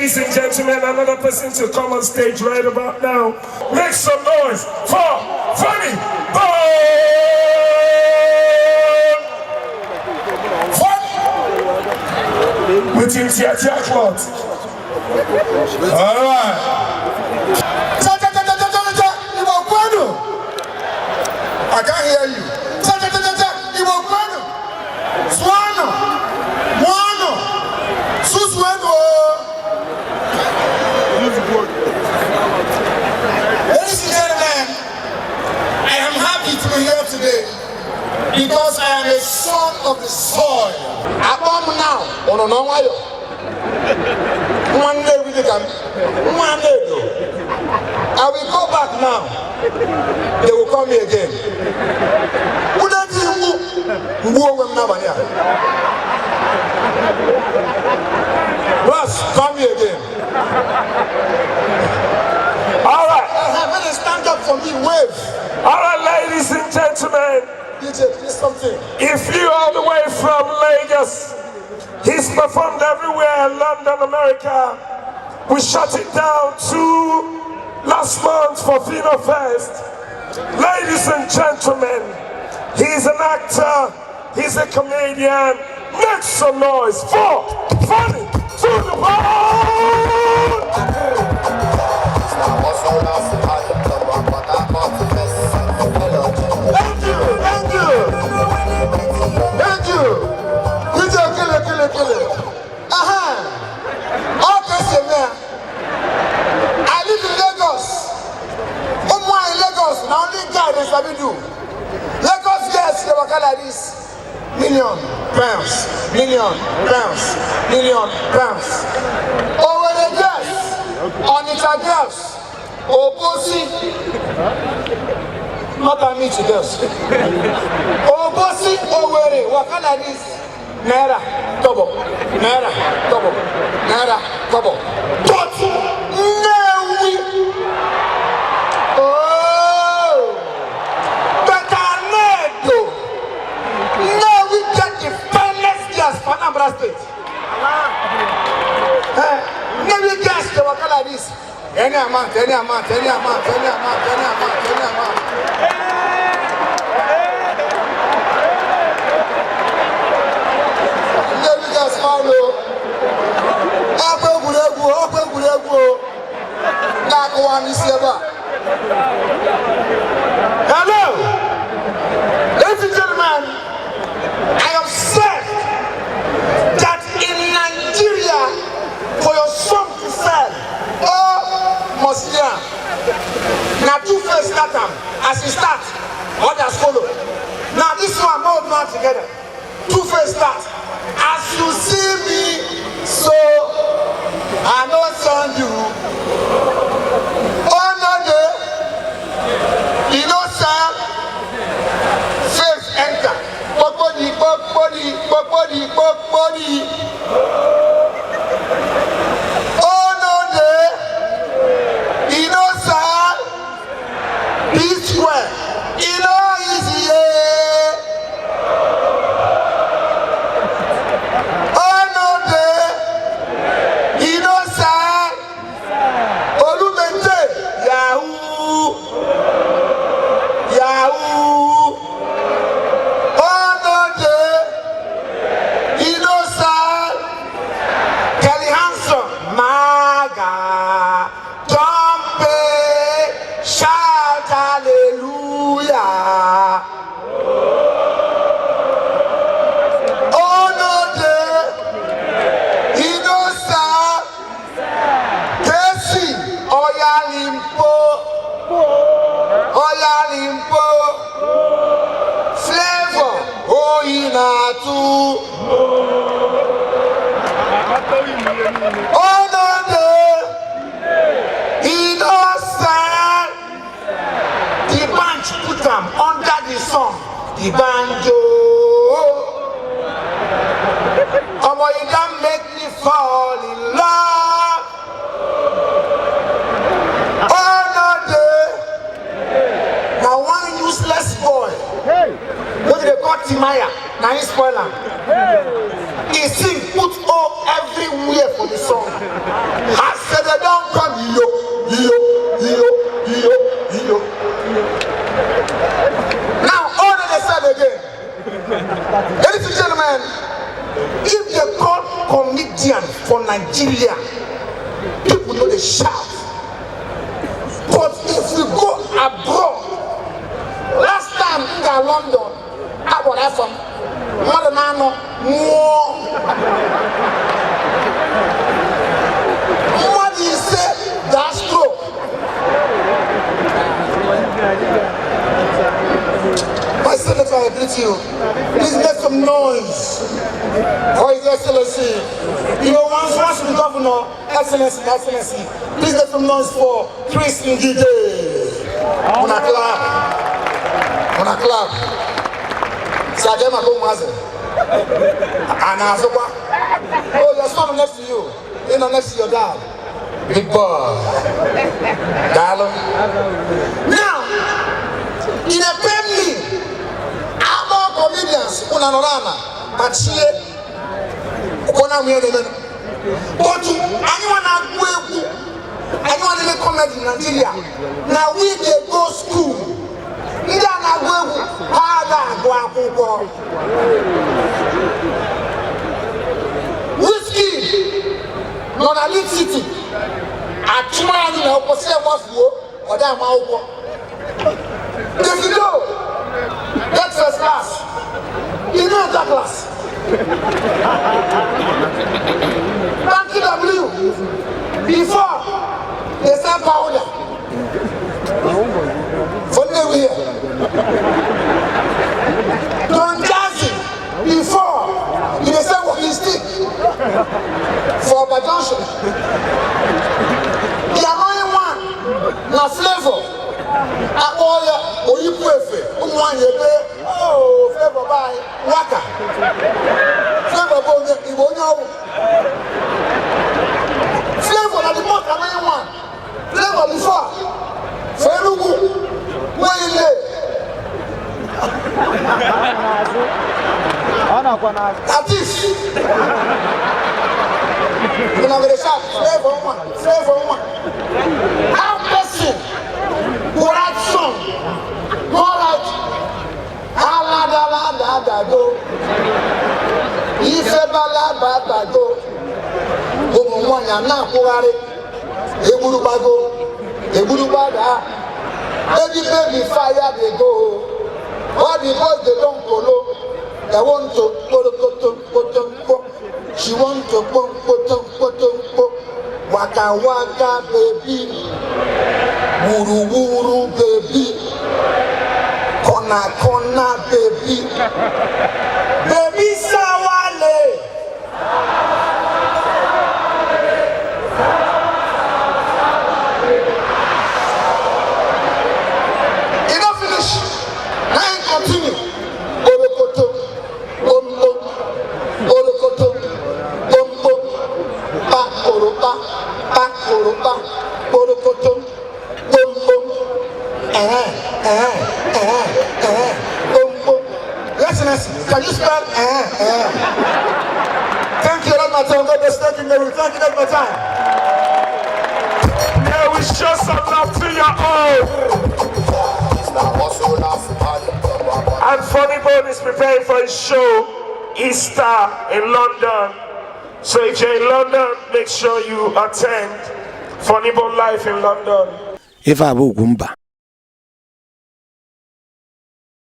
Ladies and gentlemen, another person to come on stage right about now. Make some noise for Funnybone! With him, Tia Cloth. All right. I can't hear you. Ladies and gentlemen, I am happy to be here today because I am a son of the soil. Abom now, ono no wayo. One day we can. One day no. I will go back now. They will call me again. Boss, call me again. All right. Have a stand up for me, wave. All right, ladies and gentlemen. DJ, please something. If you all the way from Lagos, he's performed everywhere, London, America. We shut it down to last month for Fino Fest. Ladies and gentlemen, he's an actor, he's a comedian. Make some noise for Funny to the Bone! Thank you, thank you, thank you. Kill it. Okay, sir. I live in Lagos. In Lagos, now only guy that's what we do. Lagos girls, they work like this. Million pounds. Over the girls, on it are girls. Obosi. Not a meet girls. Obosi, Owere, work like this. Naira, double. But Nnewi. Oh, better Nedo. Nnewi get the finest gas for Anambra State. Nnewi gas they work like this. Any amount. Hello, ladies and gentlemen, I am sad that in Nigeria, for your song to sell, now two-face start as you start, others follow. Now this one, more man together, two-face start. As you see me, so I know send you. Oh no, you know, sir. Face enter. Body. Oh no, you know, sir. This way, you know, easy. Under the song, the banjo. Oh, you don't make me fall in love. Oh no, now one useless boy. What they call Timaya? Now he spoil him. He sing put all everywhere for the song. Nigeria, people know they shout. But if you go abroad, last time in London, I was from Madanano, more. What do you say? That's true. My senator, I greet you. Please make some noise for His Excellency. You know, once the governor, Excellency, please make some noise for Chris Ngige. On a clap. Sajema Gomaze. And Azoba. Oh, your son next to you. You know, next to your dad. Big boy. Darling. Now, in a family, our comedians, Unanorana, Machie, Ukona Muyeden. But anyone in comedy in Nigeria, now we they go school. Whiskey, Nollywood City. Atuma ni na opose wafuo oda ma owo. If you know, that's first class. You know that class. Banky W. Before they sell powder. Funnybone. Don Jazzy. Before you dey sell walking stick for Bajonshon. The annoying one, na flavor. Akoya, Oyipwefe, Umwanyebe, oh, flavor by Waka. Flavor by Ibonyo. Flavor na the most annoying one. Flavor before. Ferugu, where you live? Atif. You know the shop, flavor one. How person who write song, go like Alada go, Ife Bala go, Umwanya na Kurare, Ebulubada, baby fire they go. All because they don't follow, they want to go. She want to go. Waka waka baby, wuru baby, kona baby, baby sawale. Enough finish. Now continue. Olokoto, Olokoto, Excellency, can you spell Thank you, that's my time. God bless you, Nnewi. Thank you, that's my time. Yeah, we show some love to your own. And Funnybone is preparing for his show, Easter in London. So if you're in London, make sure you attend Funnybone Live in London. If I UGWUMBA.